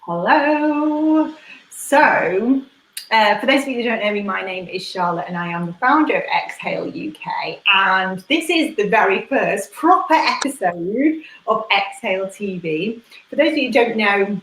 Hello. For those of you who don't know me, my name is Charlotte and I am the founder of Exhale UK. And this is the very first proper episode of Exhale TV. For those of you who don't know,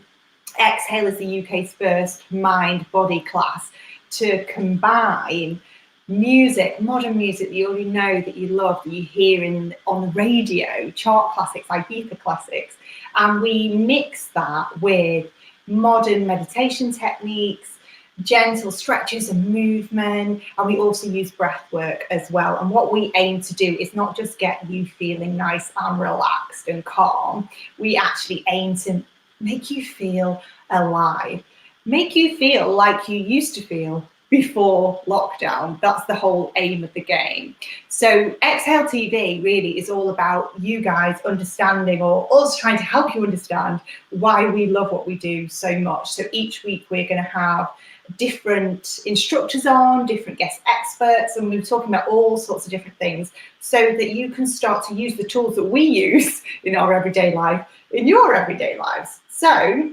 Exhale is the UK's first mind-body class to combine music, modern music that you already know, that you love, that you hear on the radio, chart classics, Ibiza classics, and we mix that with modern meditation techniques, gentle stretches and movement, and we also use breath work as well. And what we aim to do is not just get you feeling nice and relaxed and calm, we actually aim to make you feel alive, make you feel like you used to feel before lockdown. That's the whole aim of the game. So Exhale TV really is all about you guys understanding, or us trying to help you understand, why we love what we do so much. So each week we're going to have different instructors on, different guest experts, and we're talking about all sorts of different things so that you can start to use the tools that we use in our everyday life, in your everyday lives. So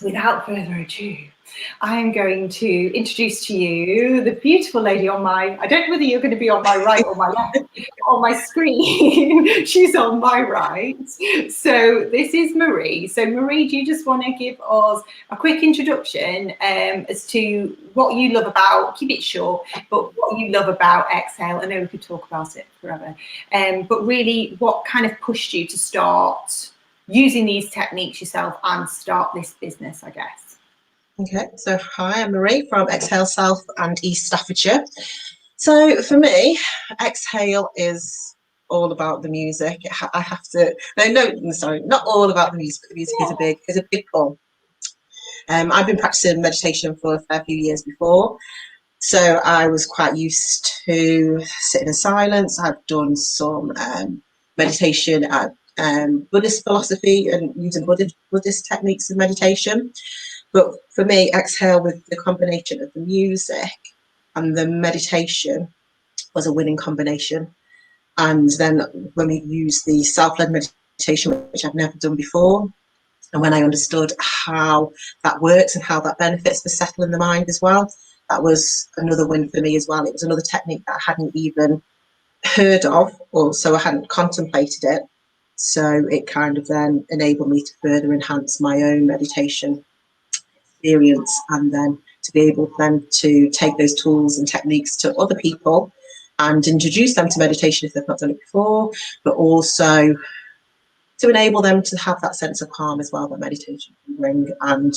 without further ado, I'm going to introduce to you the beautiful lady on I don't know whether you're going to be on my right or my left, on my screen. She's on my right. So this is Marie. So Marie, do you just want to give us a quick introduction as to what you love about, keep it short, but what you love about Exhale? I know we could talk about it forever, but really what kind of pushed you to start using these techniques yourself and start this business, I guess? Okay, so hi, I'm Marie from Exhale South and East Staffordshire. So for me, Exhale is all about the music. I have to, sorry, not all about the music, but the music is a big pull. I've been practicing meditation for a fair few years before, so I was quite used to sitting in silence. I've done some meditation at Buddhist philosophy and using Buddhist techniques of meditation. But for me, Exhale, with the combination of the music and the meditation, was a winning combination. And then when we used the self-led meditation, which I've never done before, and when I understood how that works and how that benefits for settling the mind as well, that was another win for me as well. It was another technique that I hadn't even heard of, or so I hadn't contemplated it. So it kind of then enabled me to further enhance my own meditation experience, and then to be able then to take those tools and techniques to other people and introduce them to meditation if they've not done it before, but also to enable them to have that sense of calm as well that meditation can bring. And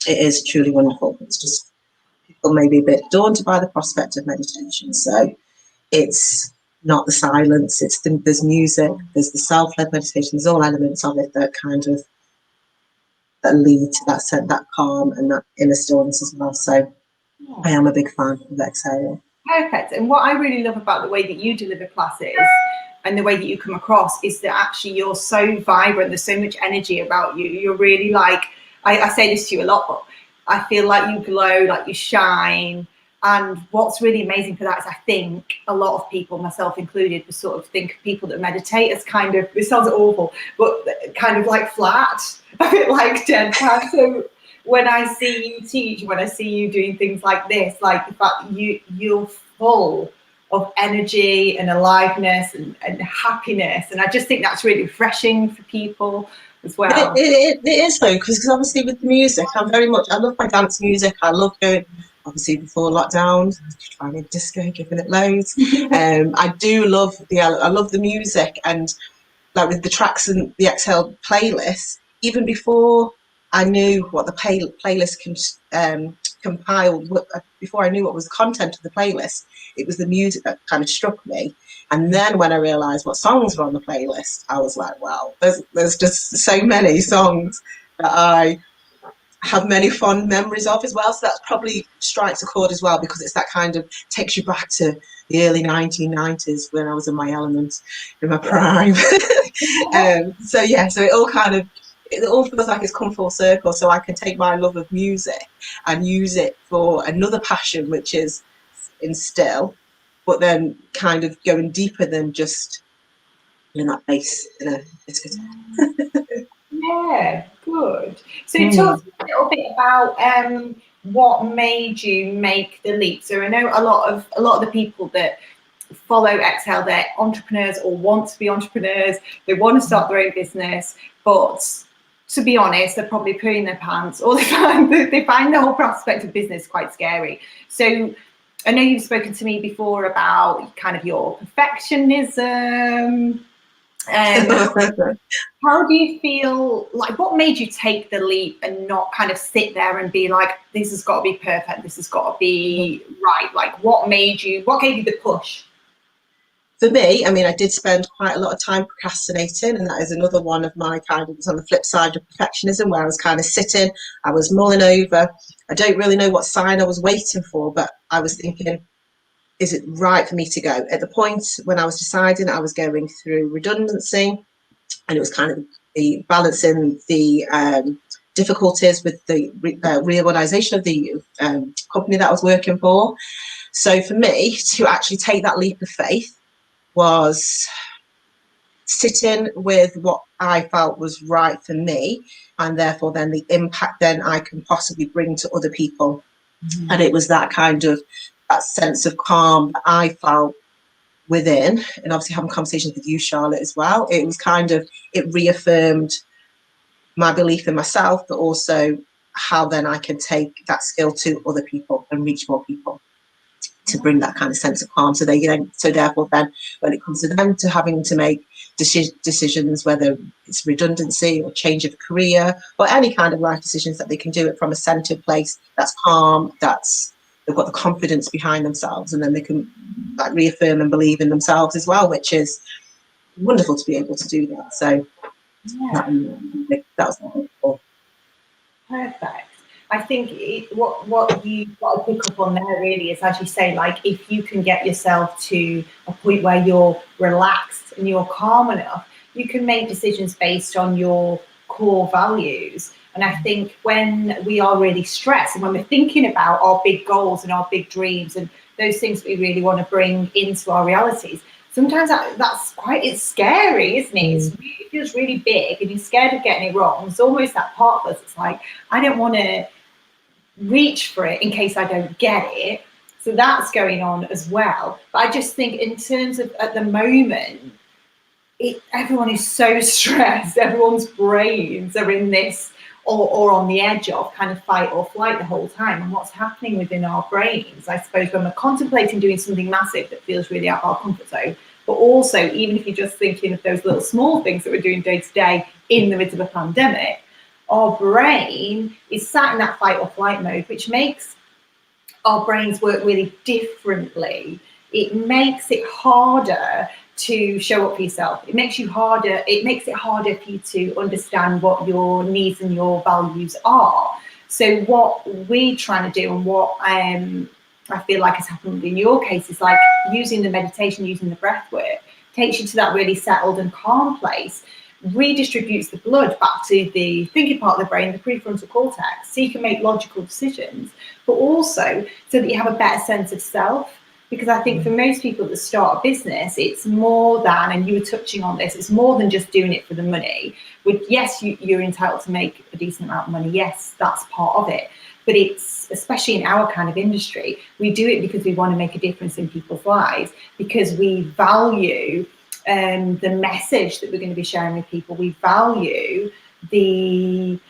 it is truly wonderful. It's just, people may be a bit daunted by the prospect of meditation, so it's not the silence, there's music, there's the self-led meditation, there's all elements of it that kind of that lead to that calm and that inner stillness as well. So I am a big fan of Exhale. Perfect. And what I really love about the way that you deliver classes and the way that you come across is that actually you're so vibrant, there's so much energy about you. You're really like, I say this to you a lot, but I feel like you glow, like you shine. And what's really amazing for that is I think a lot of people, myself included, sort of think of people that meditate as kind of, this sounds awful, but kind of like flat, a bit like deadpan. So when I see you teach, when I see you doing things like this, like the fact that you're full of energy and aliveness and happiness. And I just think that's really refreshing for people as well. It is though, because obviously with the music, I love my dance music. I love going, obviously before lockdown, trying to disco, giving it loads. I do love I love the music, and like with the tracks and the Exhale playlist, even before I knew what the playlist compiled, before I knew what was the content of the playlist, it was the music that kind of struck me. And then when I realised what songs were on the playlist, I was like, wow, there's just so many songs that I have many fond memories of as well. So that probably strikes a chord as well, because it's that kind of takes you back to the early 1990s when I was in my element, in my prime. So it all feels like it's come full circle. So I can take my love of music and use it for another passion, which is instill, but then kind of going deeper than just in that bass in a guitar. Yeah, good. So talk to me a little bit about what made you make the leap. So I know a lot of the people that follow Exhale, they're entrepreneurs or want to be entrepreneurs. They want to start their own business, but to be honest, they're probably pooing their pants, or they find the whole prospect of business quite scary. So I know you've spoken to me before about kind of your perfectionism. How do you feel, like, what made you take the leap and not kind of sit there and be like, this has got to be perfect, this has got to be right? Like, what gave you the push? For me, I mean, I did spend quite a lot of time procrastinating, and that is another one of my kind of, was on the flip side of perfectionism, where I was kind of sitting, I was mulling over. I don't really know what sign I was waiting for, but I was thinking, is it right for me to go? At the point when I was deciding, I was going through redundancy, and it was kind of the balancing the difficulties with the reorganisation of the company that I was working for. So for me to actually take that leap of faith was sitting with what I felt was right for me, and therefore then the impact then I can possibly bring to other people. And it was that kind of, that sense of calm that I felt within, and obviously having conversations with you, Charlotte, as well. It was kind of, it reaffirmed my belief in myself, but also how then I can take that skill to other people and reach more people, to bring that kind of sense of calm. So therefore then when it comes to them to having to make decisions, whether it's redundancy or change of career or any kind of life decisions, that they can do it from a centered place that's calm, that's, they've got the confidence behind themselves, and then they can like reaffirm and believe in themselves as well, which is wonderful to be able to do that. So that was wonderful. Perfect. I think what you've got to pick up on there really is, as you say, like, if you can get yourself to a point where you're relaxed and you're calm enough, you can make decisions based on your core values. And I think when we are really stressed and when we're thinking about our big goals and our big dreams and those things we really want to bring into our realities, sometimes it's scary, isn't it? It feels really big and you're scared of getting it wrong. It's almost that part of us, it's like, I don't want to reach for it in case I don't get it. So that's going on as well. But I just think in terms of at the moment, everyone is so stressed. Everyone's brains are in this or on the edge of kind of fight or flight the whole time. And what's happening within our brains, I suppose, when we're contemplating doing something massive that feels really out of our comfort zone, but also even if you're just thinking of those little small things that we're doing day to day in the midst of a pandemic, our brain is sat in that fight or flight mode, which makes our brains work really differently. It makes it harder to show up for yourself. It makes it harder for you to understand what your needs and your values are. So what we're trying to do, and what I feel like has happened in your case, is like using the meditation, using the breath work, takes you to that really settled and calm place, redistributes the blood back to the thinking part of the brain, the prefrontal cortex, so you can make logical decisions, but also so that you have a better sense of self. Because I think for most people that start a business, it's more than, and you were touching on this, it's more than just doing it for the money. Yes, you're entitled to make a decent amount of money. Yes, that's part of it. But it's, especially in our kind of industry, we do it because we want to make a difference in people's lives, because we value the message that we're going to be sharing with people. We value the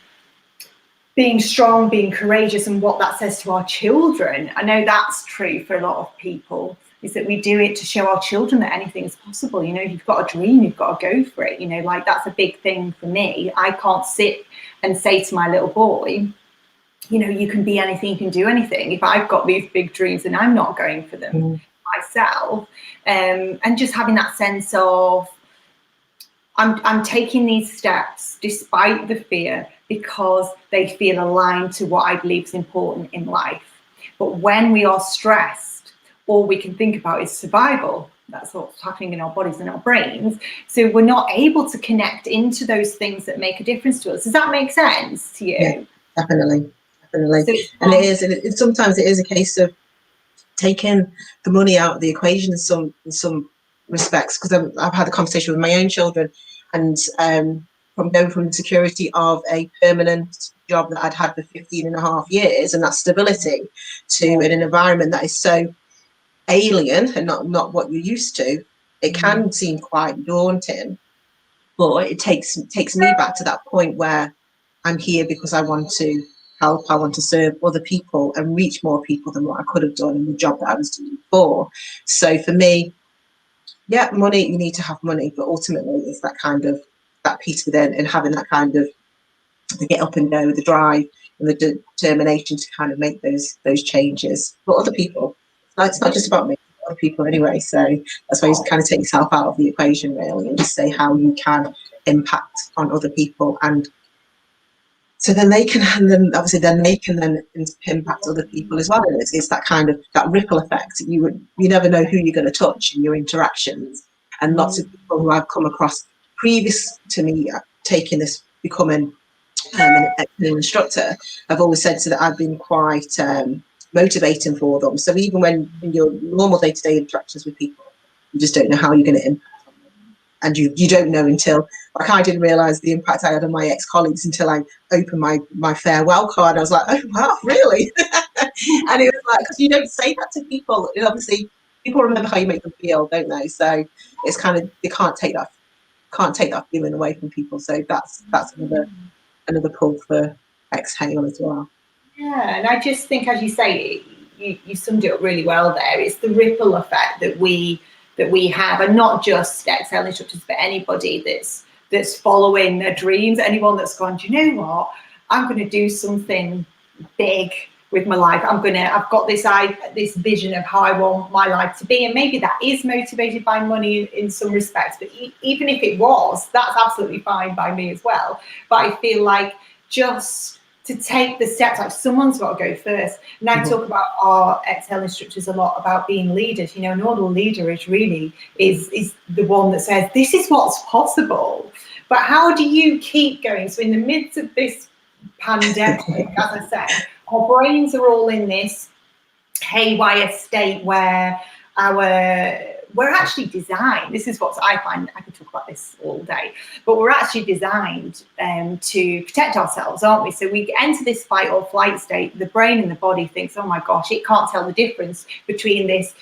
being strong, being courageous, and what that says to our children. I know that's true for a lot of people, is that we do it to show our children that anything is possible. You know, you've got a dream, you've got to go for it. You know, like, that's a big thing for me. I can't sit and say to my little boy, you know, you can be anything, you can do anything, if I've got these big dreams and I'm not going for them myself. And just having that sense of, I'm taking these steps despite the fear, because they feel aligned to what I believe is important in life. But when we are stressed, all we can think about is survival. That's what's happening in our bodies and our brains. So we're not able to connect into those things that make a difference to us. Does that make sense to you? Yeah, definitely. So and sometimes it is a case of taking the money out of the equation in some respects, because I've had a conversation with my own children, and from going from the security of a permanent job that I'd had for 15 and a half years and that stability to in an environment that is so alien and not what you're used to, it can seem quite daunting. But it takes me back to that point where I'm here because I want to help, I want to serve other people and reach more people than what I could have done in the job that I was doing before. So for me, yeah, money, you need to have money, but ultimately it's that kind of that piece within and having that kind of the get up and go, the drive and the determination to kind of make those changes for other people. It's not just about me, other people anyway. So that's why you kind of take yourself out of the equation really and just say how you can impact on other people, and so then they can, and then obviously then they can then impact other people as well. And it's that kind of that ripple effect. You never know who you're going to touch in your interactions. And lots of people who I've come across previous to me taking this, becoming an instructor, I've always said that I've been quite motivating for them. So even when in your normal day-to-day interactions with people, you just don't know how you're going to impact on them. And you don't know until, like, I didn't realise the impact I had on my ex-colleagues until I opened my farewell card. I was like, oh wow, really? And it was like, because you don't say that to people. And obviously people remember how you make them feel, don't they? So it's kind of, you can't take that feeling away from people. So that's another pull for Exhale as well. Yeah, and I just think, as you say, you summed it up really well there. It's the ripple effect that we have, and not just Exhale instructors, but anybody that's following their dreams. Anyone that's gone, do you know what? I'm going to do something big with my life. I've got this vision of how I want my life to be, and maybe that is motivated by money in some respects. But even if it was, that's absolutely fine by me as well. But I feel like just to take the steps, like someone's got to go first. And I talk about our Exhale instructors a lot about being leaders. You know, an order leader is the one that says, this is what's possible. But how do you keep going? So in the midst of this pandemic, as I said, our brains are all in this haywire state where we're actually designed, this is what I find, I could talk about this all day, but we're actually designed to protect ourselves, aren't we? So we enter this fight or flight state. The brain and the body thinks, oh my gosh, it can't tell the difference between this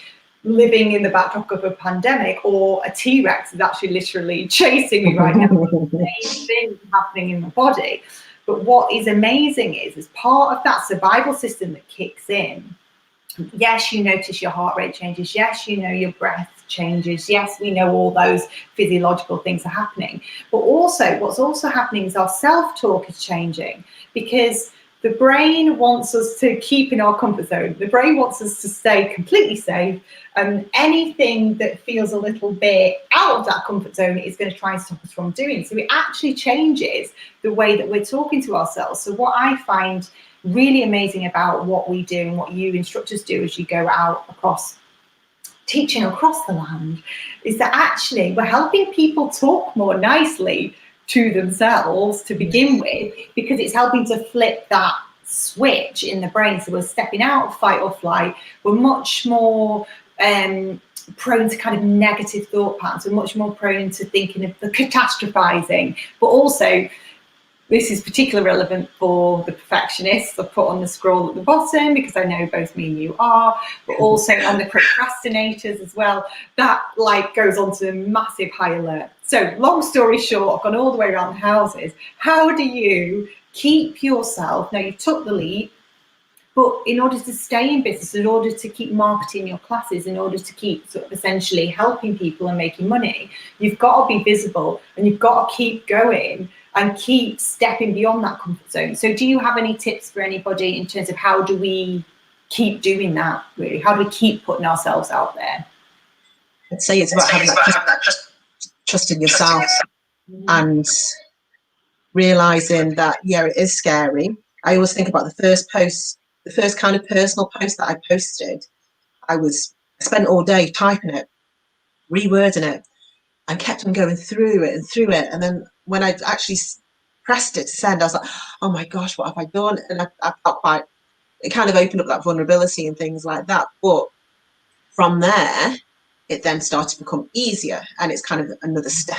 living in the backdrop of a pandemic or a T-Rex is actually literally chasing me right now. The same thing happening in the body. But what is amazing is, as part of that survival system that kicks in, yes, you notice your heart rate changes. Yes, you know your breath changes. Yes, we know all those physiological things are happening. But also, what's also happening is our self-talk is changing, because the brain wants us to keep in our comfort zone. The brain wants us to stay completely safe. And anything that feels a little bit out of that comfort zone is going to try and stop us from doing. So it actually changes the way that we're talking to ourselves. So what I find really amazing about what we do and what you instructors do as you go out across teaching across the land is that actually we're helping people talk more nicely to themselves to begin with, because it's helping to flip that switch in the brain. So we're stepping out of fight or flight. We're much more prone to kind of negative thought patterns. We're much more prone to thinking of the catastrophizing, but also this is particularly relevant for the perfectionists. I've put on the scroll at the bottom because I know both me and you are, but also on the procrastinators as well. That like goes on to a massive high alert. So long story short, I've gone all the way around the houses. How do you keep yourself, now you took the leap, but in order to stay in business, in order to keep marketing your classes, in order to keep sort of essentially helping people and making money, you've got to be visible and you've got to keep going and keep stepping beyond that comfort zone. So do you have any tips for anybody in terms of how do we keep doing that, really? How do we keep putting ourselves out there? I'd say it's about having that trust in yourself and realising that, yeah, it is scary. I always think about the first kind of personal post that I posted. I spent all day typing it, rewording it, and kept on going through it. And then when I actually pressed it to send, I was like, oh my gosh, what have I done? And I felt quite, it kind of opened up that vulnerability and things like that. But from there, it then started to become easier. And it's kind of another step.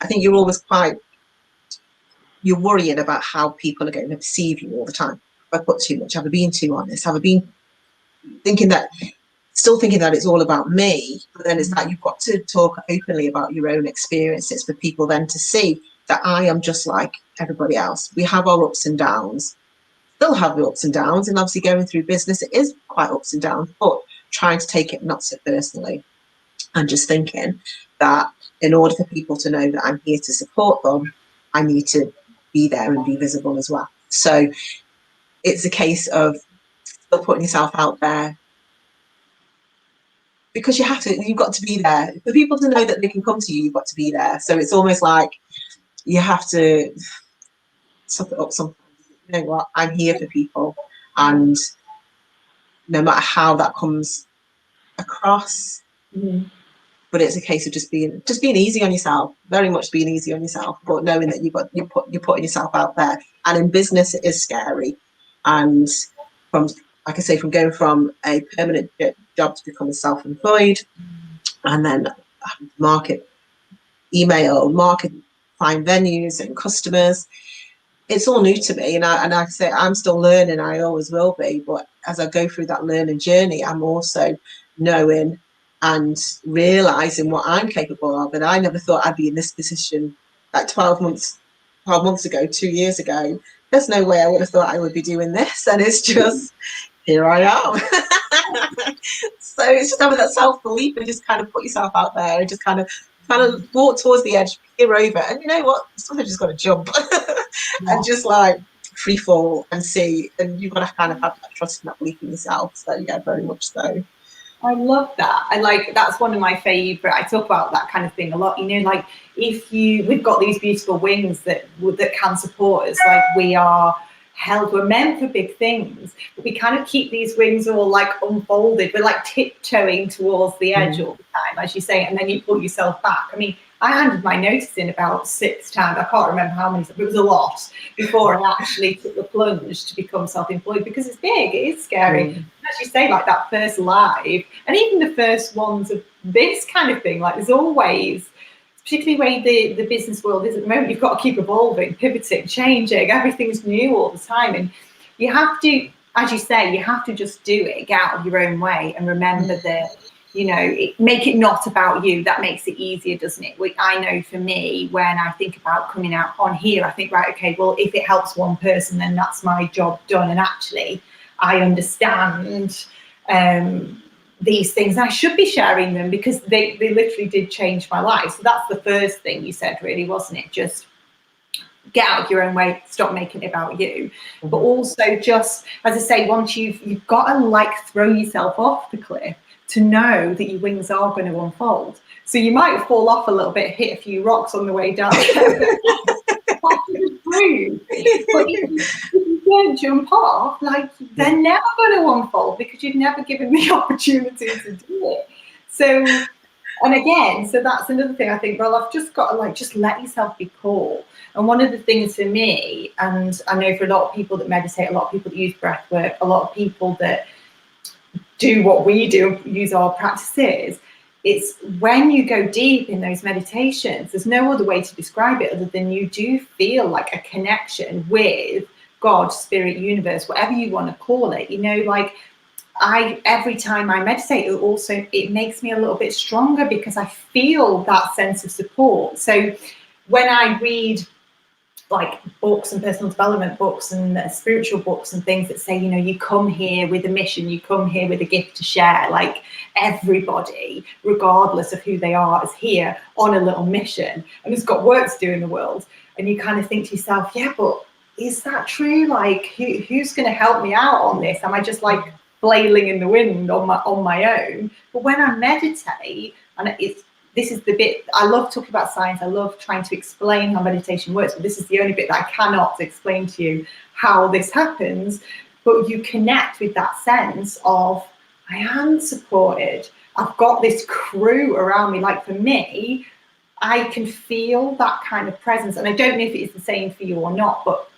I think you're always quite you're worrying about how people are going to perceive you all the time. Have I put too much? Have I been too honest? Have I been still thinking that it's all about me? But then it's that you've got to talk openly about your own experiences for people then to see that I am just like everybody else. We have our ups and downs, still have the ups and downs, and obviously going through business, it is quite ups and downs, but trying to take it not so personally, and just thinking that in order for people to know that I'm here to support them, I need to be there and be visible as well. So it's a case of still putting yourself out there, because you've got to be there. For people to know that they can come to you, you've got to be there. So it's almost like you have to suck it up sometimes. You know what? I'm here for people. And no matter how that comes across, but it's a case of just being easy on yourself, very much being easy on yourself, but knowing that you're putting yourself out there. And in business, it is scary. And from, like I say, from going from a permanent job to becoming self-employed, and then market find venues and customers, it's all new to me. And I say I'm still learning. I always will be. But as I go through that learning journey, I'm also knowing and realizing what I'm capable of. And I never thought I'd be in this position like 12 months ago, 2 years ago. There's no way I would have thought I would be doing this. And it's just, here I am. So it's just having that self-belief and just kind of put yourself out there and just kind of walk towards the edge, peer over. And you know what? Sometimes just got to jump and just like free fall and see. And you've got to kind of have that trust and that belief in yourself. So yeah, very much so. I love that. That's one of my favorite. I talk about that kind of thing a lot. You know, like we've got these beautiful wings that can support us. Like we're meant for big things, but we kind of keep these wings all like unfolded. We're like tiptoeing towards the edge all the time, as you say, and then you pull yourself back. I mean, I handed my notice in about 6 times. I can't remember how many, but it was a lot before I actually took the plunge to become self-employed, because it's big, it is scary. As you say, like that first live, and even the first ones of this kind of thing, like there's always, particularly the way the business world is at the moment, you've got to keep evolving, pivoting, changing, everything's new all the time. And you have to, as you say, you have to just do it, get out of your own way, and remember that, you know, make it not about you. That makes it easier, doesn't it? I know for me, when I think about coming out on here, I think, right, okay, well, if it helps one person, then that's my job done. And actually, I understand these things. I should be sharing them because they literally did change my life. So that's the first thing you said, really, wasn't it? Just get out of your own way, stop making it about you. But also, just as I say, once you've got to like throw yourself off the cliff to know that your wings are going to unfold. So you might fall off a little bit, hit a few rocks on the way down. But if you don't jump off, like, they're never going to unfold, because you've never given the opportunity to do it. So, and again, so that's another thing. I think, well, I've just got to just let yourself be cool. And one of the things for me, and I know for a lot of people that meditate, a lot of people that use breath work, a lot of people that do what we do, use our practices, it's when you go deep in those meditations, there's no other way to describe it other than you do feel like a connection with God, spirit, universe, whatever you want to call it. You know, like every time I meditate, it makes me a little bit stronger, because I feel that sense of support. So when I read like books and personal development books and spiritual books and things that say, you know, you come here with a mission, you come here with a gift to share, like everybody, regardless of who they are, is here on a little mission and has got work to do in the world. And you kind of think to yourself, yeah, but is that true? Like, who's going to help me out on this? Am I just like flailing in the wind on my own? But when I meditate, and this is the bit, I love talking about science, I love trying to explain how meditation works, but this is the only bit that I cannot explain to you how this happens. But you connect with that sense of, I am supported, I've got this crew around me. Like for me, I can feel that kind of presence, and I don't know if it's the same for you or not, but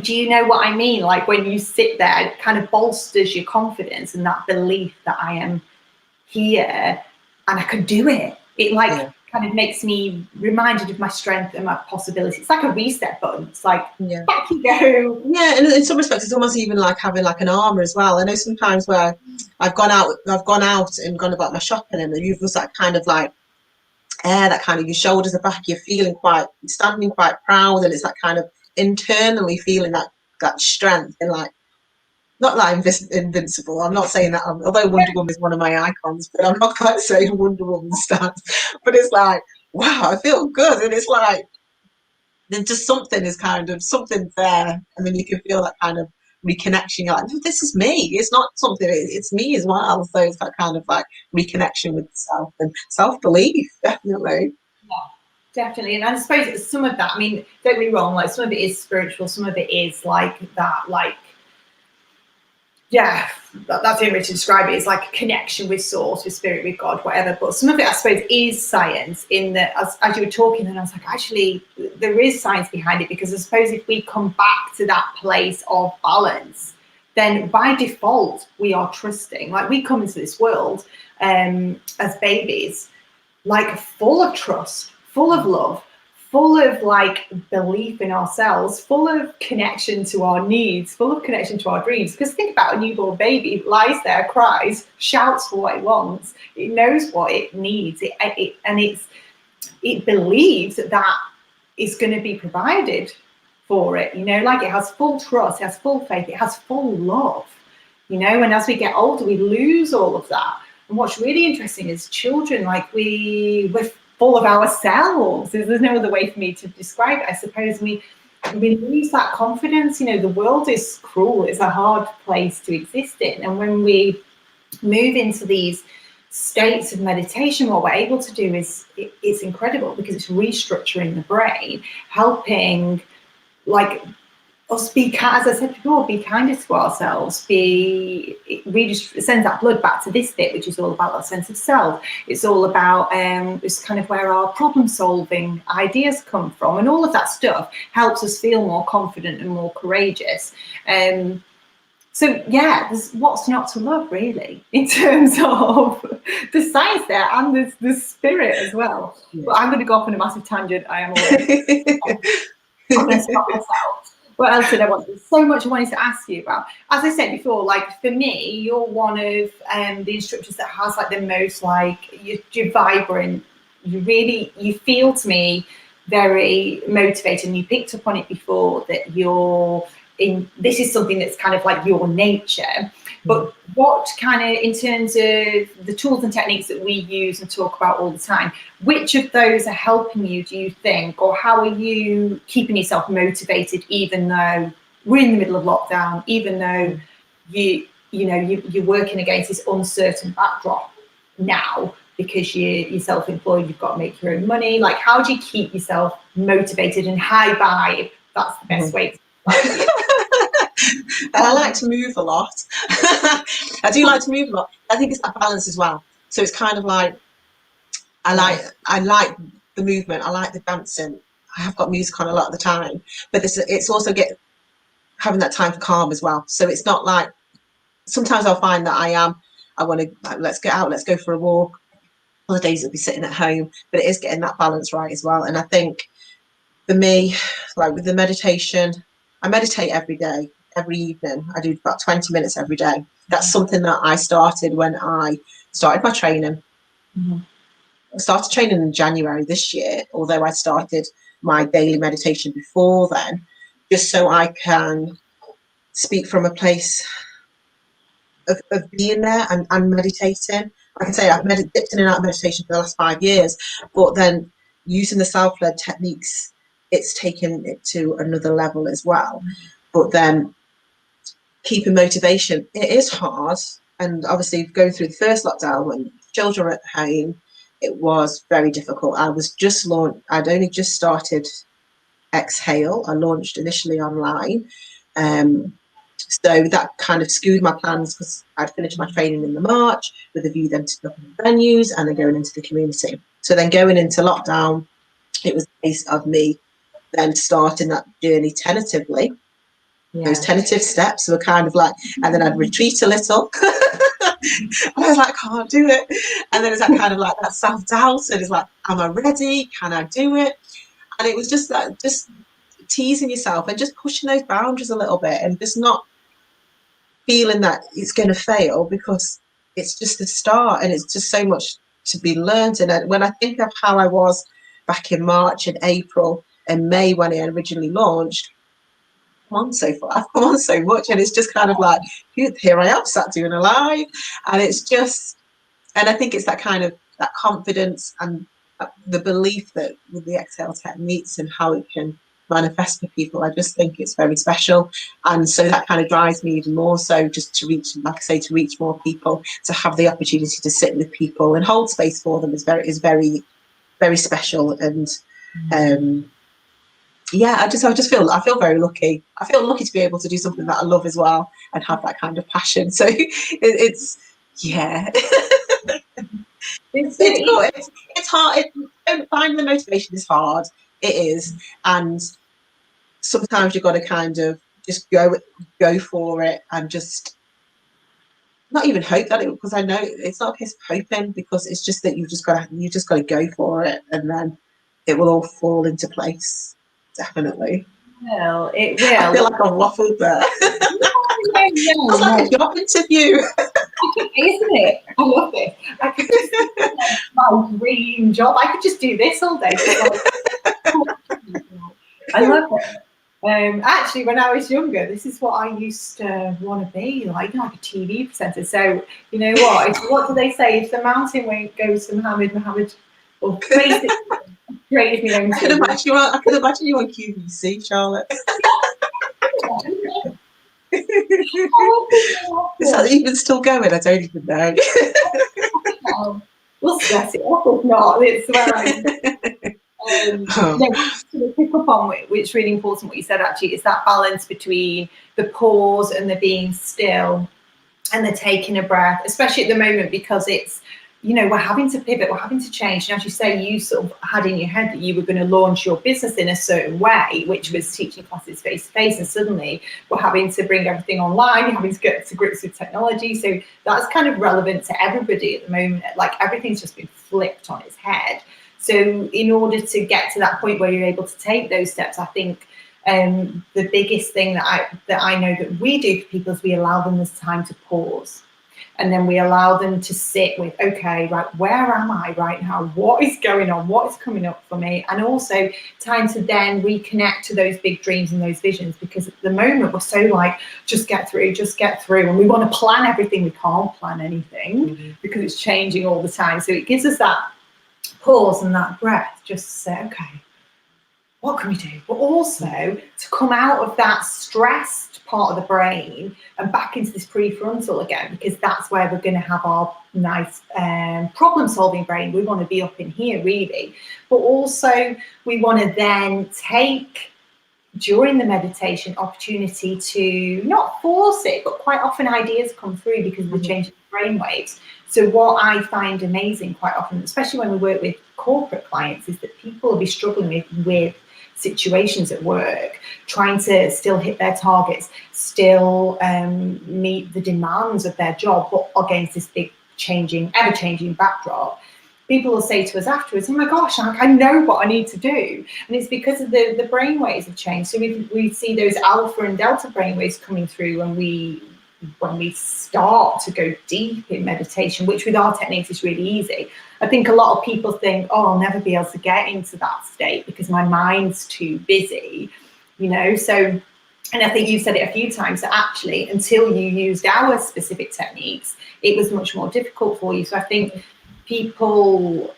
do you know what I mean? Like when you sit there, it kind of bolsters your confidence and that belief that I am here and I can do it. It kind of makes me reminded of my strength and my possibility. It's like a reset button. It's like, back you go. Yeah, and in some respects, it's almost even like having like an armor as well. I know sometimes where I've gone out and gone about my shopping, and you've just that kind of like air, that kind of your shoulders are back, you're standing quite proud, and it's that kind of internally feeling that strength and like not like invincible. I'm not saying that, although Wonder Woman is one of my icons, but I'm not quite saying Wonder Woman stance. But it's like, wow, I feel good, and it's like then just something is kind of something there, and then you can feel that kind of reconnection. You're like, no, this is me. It's not something. It's me as well. So it's that kind of like reconnection with self and self belief, definitely. Definitely. And I suppose some of that, I mean, don't get me wrong, like some of it is spiritual, some of it is like that, like, yeah, that's the only way to describe it. It's like a connection with source, with spirit, with God, whatever. But some of it, I suppose, is science in that as you were talking, and I was like, actually, there is science behind it, because I suppose if we come back to that place of balance, then by default, we are trusting. Like we come into this world as babies, like full of trust, full of love, full of like belief in ourselves, full of connection to our needs, full of connection to our dreams. Because think about a newborn baby, it lies there, cries, shouts for what it wants, it knows what it needs, it believes that is going to be provided for it, you know, like it has full trust, it has full faith, it has full love, you know. And as we get older, we lose all of that. And what's really interesting is children, like we're full of ourselves. There's no other way for me to describe it. I suppose we lose that confidence. You know, the world is cruel. It's a hard place to exist in. And when we move into these states of meditation, what we're able to do is, it's incredible, because it's restructuring the brain, helping like us be, as I said before, be kinder to ourselves, it really sends that blood back to this bit, which is all about that sense of self. It's all about it's kind of where our problem solving ideas come from, and all of that stuff helps us feel more confident and more courageous. So yeah, there's what's not to love, really, in terms of the science there, and the spirit as well. Yeah. But I'm going to go off on a massive tangent. I am already. I'm going to stop myself. What else did I want? There's so much I wanted to ask you about. As I said before, like for me, you're one of the instructors that has like the most, like you're vibrant. You feel to me very motivated, and you picked up on it before that this is something that's kind of like your nature. But what kind of, in terms of the tools and techniques that we use and talk about all the time, which of those are helping you, do you think, or how are you keeping yourself motivated, even though we're in the middle of lockdown, even though you're working against this uncertain backdrop now, because you're self-employed, you've got to make your own money? Like, how do you keep yourself motivated and high vibe? That's the best way to And I like to move a lot. I do like to move a lot. I think it's that balance as well. So it's kind of like I like the movement. I like the dancing. I have got music on a lot of the time, but it's also having that time for calm as well. So it's not like, sometimes I'll find that I want to, like, let's get out, let's go for a walk. Other days it'll be sitting at home, but it is getting that balance right as well. And I think for me, like with the meditation, I meditate every day. Every evening, I do about 20 minutes every day. That's something that I started when I started my training. Mm-hmm. I started training in January this year, although I started my daily meditation before then, just so I can speak from a place of being there and meditating. I can say I've dipped in and out of meditation for the last 5 years, but then using the self-led techniques, it's taken it to another level as well. But then keeping motivation, it is hard. And obviously going through the first lockdown when children were at home, it was very difficult. I'd only just started Exhale. I launched initially online. So that kind of skewed my plans, because I'd finished my training in the March with a view then to the venues and then going into the community. So then going into lockdown, it was a case of me then starting that journey tentatively. Yeah. Those tentative steps were kind of like, and then I'd retreat a little And I was like, I can't do it. And then it's that kind of like that self-doubt, and it's like, am I ready? Can I do it? And it was just that, just teasing yourself and just pushing those boundaries a little bit, and just not feeling that it's going to fail, because it's just the start, and it's just so much to be learned. And when I think of how I was back in March and April and May when I originally launched, come on so far, I've come on so much, and it's just kind of like, here I am sat doing a live, and it's just, and I think it's that kind of that confidence and the belief that with the exhale techniques and how it can manifest for people, I just think it's very special. And so that kind of drives me even more so, just to reach, like I say, to reach more people, to have the opportunity to sit with people and hold space for them is very, very special. And yeah, I just feel, I feel very lucky. I feel lucky to be able to do something that I love as well, and have that kind of passion. So it's yeah. It's It's good. It's hard. Finding the motivation is hard. It is, and sometimes you've got to kind of just go for it, and just not even hope that it, because I know it's not a case of hoping, because it's just that you just got to go for it, and then it will all fall into place. Definitely. will. It I will. feel like I've waffled there. No, It's like a job interview. isn't it? I love it. I could just my dream job. I could just do this all day. Just like, I love it. Actually, when I was younger, this is what I used to want to be, like a TV presenter. So you know what? What do they say? If the mountain won't go to Muhammad, or basically, created me own I can TV. imagine you on QVC, Charlotte. Is that even still going? I don't even know. We'll set it up if not. It's where Oh. no, to pick up on which really important what you said actually is that balance between the pause and the being still and the taking a breath, especially at the moment, because it's, you know, we're having to pivot, we're having to change. And as you say, you sort of had in your head that you were going to launch your business in a certain way, which was teaching classes face to face, and suddenly we're having to bring everything online, you're having to get to grips with technology. So that's kind of relevant to everybody at the moment. Like everything's just been flipped on its head. So in order to get to that point where you're able to take those steps, I think the biggest thing that I know that we do for people is we allow them this time to pause. And then we allow them to sit with, okay, right, where am I right now? What is going on? What is coming up for me? And also time to then reconnect to those big dreams and those visions, because at the moment we're so like, just get through. And we want to plan everything. We can't plan anything because it's changing all the time. So it gives us that pause and that breath, just to say, okay, what can we do? But also to come out of that stressed part of the brain and back into this prefrontal again, because that's where we're going to have our nice problem-solving brain. We want to be up in here, really. But also we want to then take, during the meditation, opportunity to not force it, but quite often ideas come through because of the change in brain waves. So what I find amazing quite often, especially when we work with corporate clients, is that people will be struggling with situations at work, trying to still hit their targets, still meet the demands of their job, but against this big changing, ever-changing backdrop. People will say to us afterwards, oh my gosh, I know what I need to do. And it's because of the brain waves have changed. So we see those alpha and delta brain waves coming through when we start to go deep in meditation, which with our techniques is really easy. I think a lot of people think, oh, I'll never be able to get into that state because my mind's too busy, you know. So, and I think you've said it a few times, that actually until you used our specific techniques, it was much more difficult for you. So I think people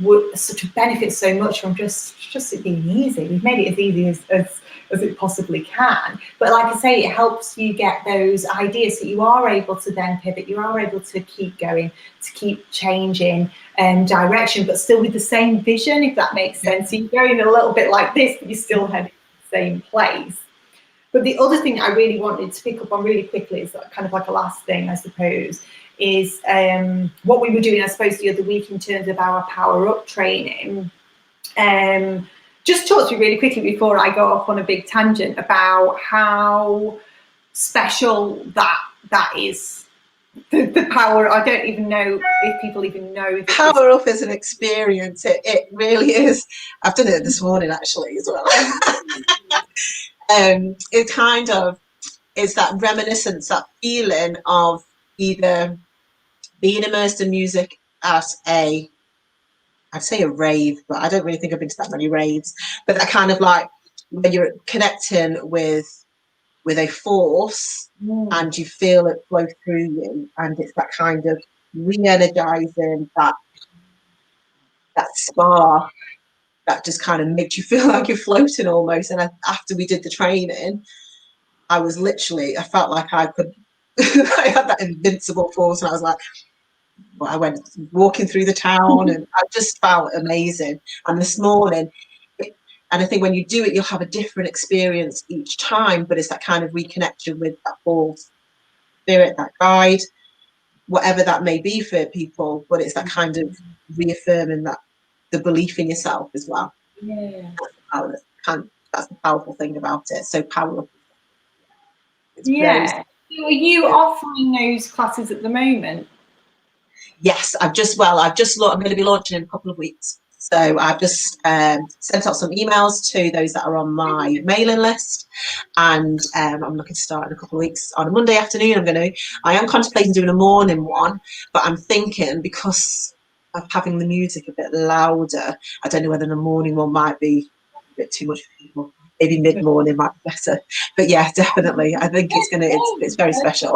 would sort of benefit so much from just it being easy. We've made it as easy as it possibly can. But like I say, it helps you get those ideas so you are able to then pivot, you are able to keep going, to keep changing direction, but still with the same vision, if that makes sense. So you're going a little bit like this, but you're still heading to the same place. But the other thing I really wanted to pick up on really quickly is kind of like a last thing, I suppose, is what we were doing, I suppose, the other week in terms of our Power Up training. Just talk to you really quickly before I go off on a big tangent about how special that is the power. I don't even know if people even know that this. Power up is an experience. It really is. I've done it this morning actually as well. It kind of is that reminiscence, that feeling of either being immersed in music at I'd say a rave, but I don't really think I've been to that many raves. But that kind of like when you're connecting with a force and you feel it flow through you, and it's that kind of re-energizing, that spark that just kind of makes you feel like you're floating almost. And after we did the training, I felt like I could, I had that invincible force, and I was like, well, I went walking through the town, and I just felt amazing. And this morning, and I think when you do it, you'll have a different experience each time, but it's that kind of reconnection with that force, spirit, that guide, whatever that may be for people, but it's that kind of reaffirming that the belief in yourself as well. Yeah. That's the powerful thing about it. So powerful. Yeah. So are you offering those classes at the moment? Yes, I'm going to be launching in a couple of weeks. So I've just sent out some emails to those that are on my mailing list, and I'm looking to start in a couple of weeks on a Monday afternoon. I am contemplating doing a morning one, but I'm thinking because of having the music a bit louder, I don't know whether the morning one might be a bit too much for people. Maybe mid-morning might be better. But yeah, definitely. I think it's very special.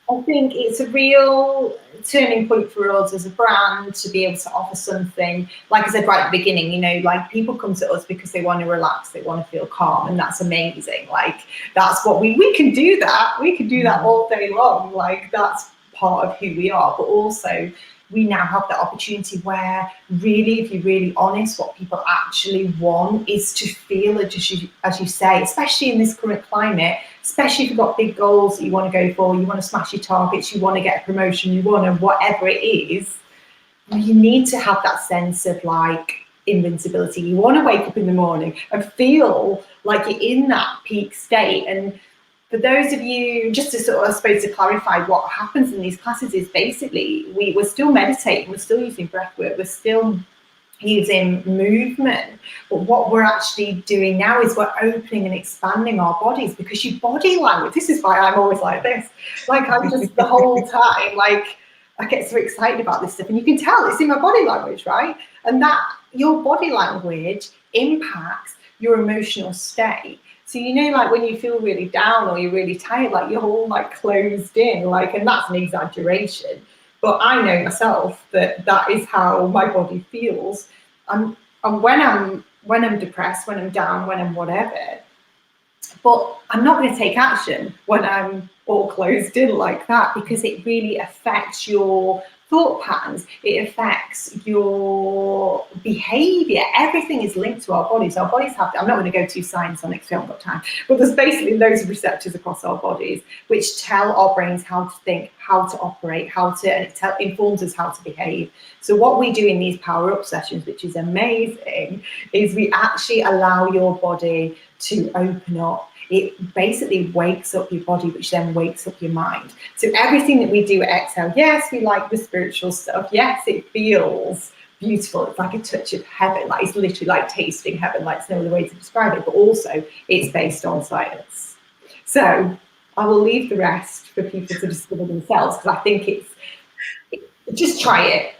I think it's a real turning point for us as a brand to be able to offer something, like I said right at the beginning, you know, like people come to us because they want to relax, they want to feel calm, and that's amazing. Like that's what we can do that. We can do that all day long. Like that's part of who we are, but also we now have the opportunity where really, if you're really honest, what people actually want is to feel it, just as you say, especially in this current climate, especially if you've got big goals that you want to go for, you want to smash your targets, you want to get a promotion, you want to whatever it is, you need to have that sense of like invincibility. You want to wake up in the morning and feel like you're in that peak state. And for those of you, just to sort of, I suppose, to clarify what happens in these classes is basically we're still meditating, we're still using breath work, we're still using movement, but what we're actually doing now is we're opening and expanding our bodies, because your body language, this is why I'm always like this, like I'm just the whole time, like I get so excited about this stuff, and you can tell it's in my body language, right? And that your body language impacts your emotional state. So, you know, like when you feel really down or you're really tired, like you're all like closed in, like, and that's an exaggeration. But I know myself that that is how my body feels. And when I'm depressed, when I'm down, when I'm whatever, but I'm not going to take action when I'm all closed in like that, because it really affects your thought patterns, it affects your behavior. Everything is linked to our bodies. Our bodies have, I'm not going to go too science on it because we haven't got time, but there's basically loads of receptors across our bodies which tell our brains how to think, how to operate, and it informs us how to behave. So what we do in these power up sessions, which is amazing, is we actually allow your body to open up. It basically wakes up your body, which then wakes up your mind. So everything that we do at Exhale, yes, we like the spiritual stuff. Yes, it feels beautiful. It's like a touch of heaven. Like it's literally like tasting heaven. Like there's no other way to describe it. But also, it's based on science. So I will leave the rest for people to discover themselves, because I think just try it.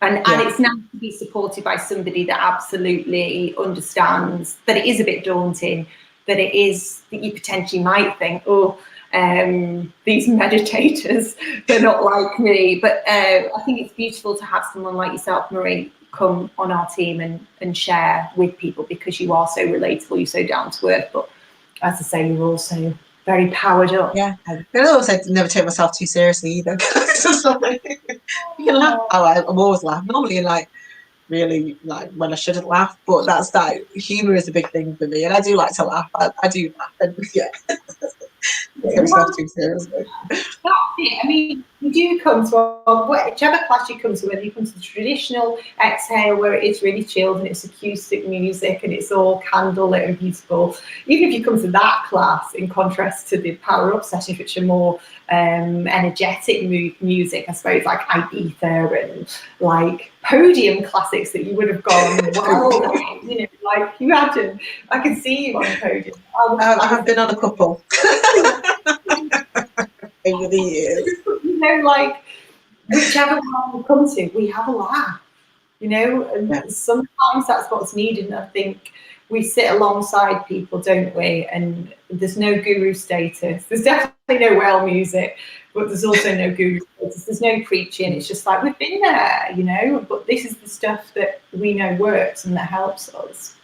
And it's nice to be supported by somebody that absolutely understands that it is a bit daunting, that it is, that you potentially might think, these meditators, they're not like me. But I think it's beautiful to have someone like yourself, Marie, come on our team and share with people, because you are so relatable, you're so down to earth. But as I say, you're also very powered up. Yeah. I also never take myself too seriously either. You can laugh. I'm always laughing. Normally, like really, like when I shouldn't laugh, but that humor is a big thing for me, and I do like to laugh. I do laugh, and yeah. Take yourself too seriously. That's it. I mean, you do come to whichever class you come to, whether you come to the traditional exhale where it is really chilled and it's acoustic music and it's all candlelit and beautiful. Even if you come to that class, in contrast to the power up sessions, which are more energetic music, I suppose, like Ibiza and like podium classics that you would have gone, wow, you know, like imagine, I can see you on a podium. I have been on a couple over the years. You know, like whichever one we come to, we have a laugh, you know, and Yeah. sometimes that's what's needed. And I think we sit alongside people, don't we? And there's no guru status. There's definitely no well music, but there's also no guru status. There's no preaching. It's just like we've been there, you know, but this is the stuff that we know works and that helps us.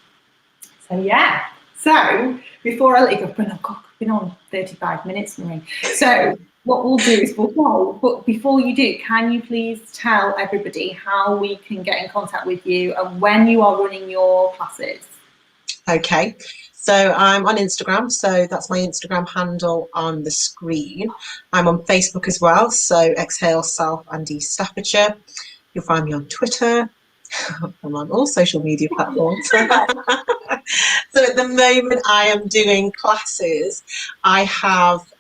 So, yeah. So, before I let you go, I've been on 35 minutes, Marie. So, what we'll do is we'll go, but before you do, can you please tell everybody how we can get in contact with you and when you are running your classes? Okay, so I'm on Instagram, so that's my Instagram handle on the screen. I'm on Facebook as well, so Exhale South and East Staffordshire. You'll find me on Twitter. I'm on all social media platforms. So at the moment I am doing classes. I have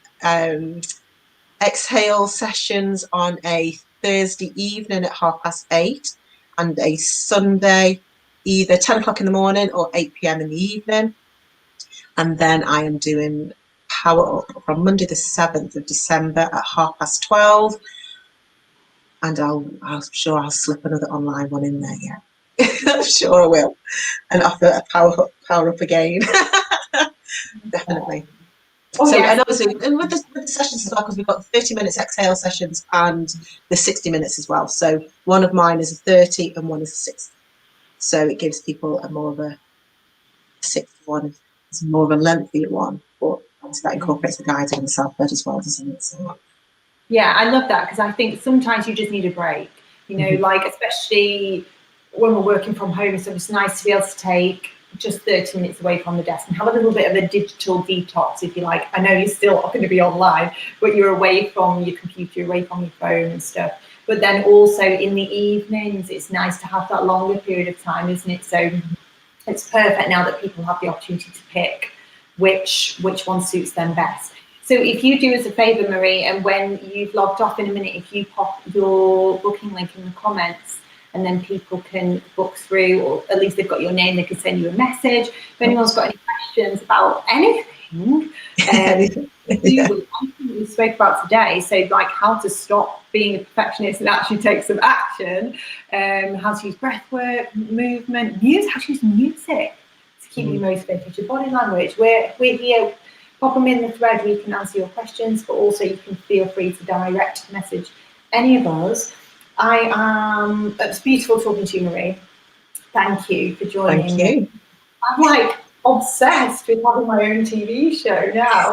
exhale sessions on a Thursday evening at 8:30 and a Sunday either 10 o'clock in the morning or 8 p.m. in the evening. And then I am doing Power Up from Monday the 7th of December at 12:30. And I'm sure I'll slip another online one in there, yeah. I'm sure I will. And offer a power up again. Definitely. Oh, so, yes. and obviously, and with the sessions as well, because we've got 30 minutes exhale sessions and the 60 minutes as well. So one of mine is a 30 and one is a 60. So it gives people a more of a 60 one, it's more of a lengthy one, but obviously that incorporates the guiding and the self-led as well, doesn't it? So, yeah, I love that because I think sometimes you just need a break, you know, like especially when we're working from home. So it's nice to be able to take just 30 minutes away from the desk and have a little bit of a digital detox, if you like. I know you're still going to be online, but you're away from your computer, you're away from your phone and stuff. But then also in the evenings, it's nice to have that longer period of time, isn't it? So it's perfect now that people have the opportunity to pick which one suits them best. So if you do us a favour, Marie, and when you've logged off in a minute, if you pop your booking link in the comments, and then people can book through, or at least they've got your name, they can send you a message. If anyone's got any questions about anything, we spoke about today, so like how to stop being a perfectionist and actually take some action, how to use breath work, movement, music, how to use music to keep you motivated, your body language. We're here. Pop them in the thread, we can answer your questions, but also you can feel free to direct message any of us. It's beautiful talking to you, Marie. Thank you for joining me. I'm like obsessed with having my own TV show now.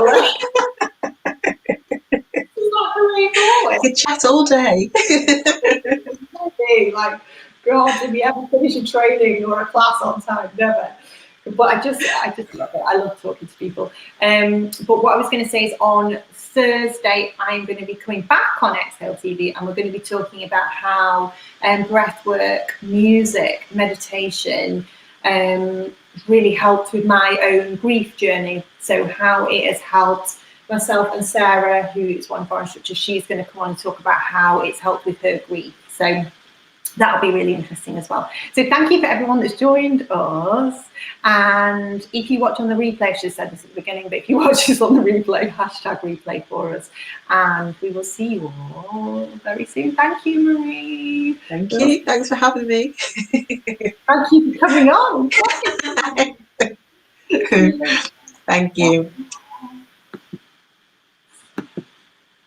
It's not really cool. I could chat all day. Like, God, did we ever finish a training or a class on time? Never. But I just love it. I love talking to people. But what I was going to say is on Thursday, I'm going to be coming back on Exhale TV, and we're going to be talking about how breath work, music, meditation really helped with my own grief journey. So how it has helped myself, and Sarah, who is one of our instructors, she's going to come on and talk about how it's helped with her grief. So that'll be really interesting as well. So thank you for everyone that's joined us. And if you watch on the replay, I should have said this at the beginning, but if you watch us on the replay, #replay for us. And we will see you all very soon. Thank you, Marie. Thank you. Thanks for having me. Thank you for coming on. Thank you.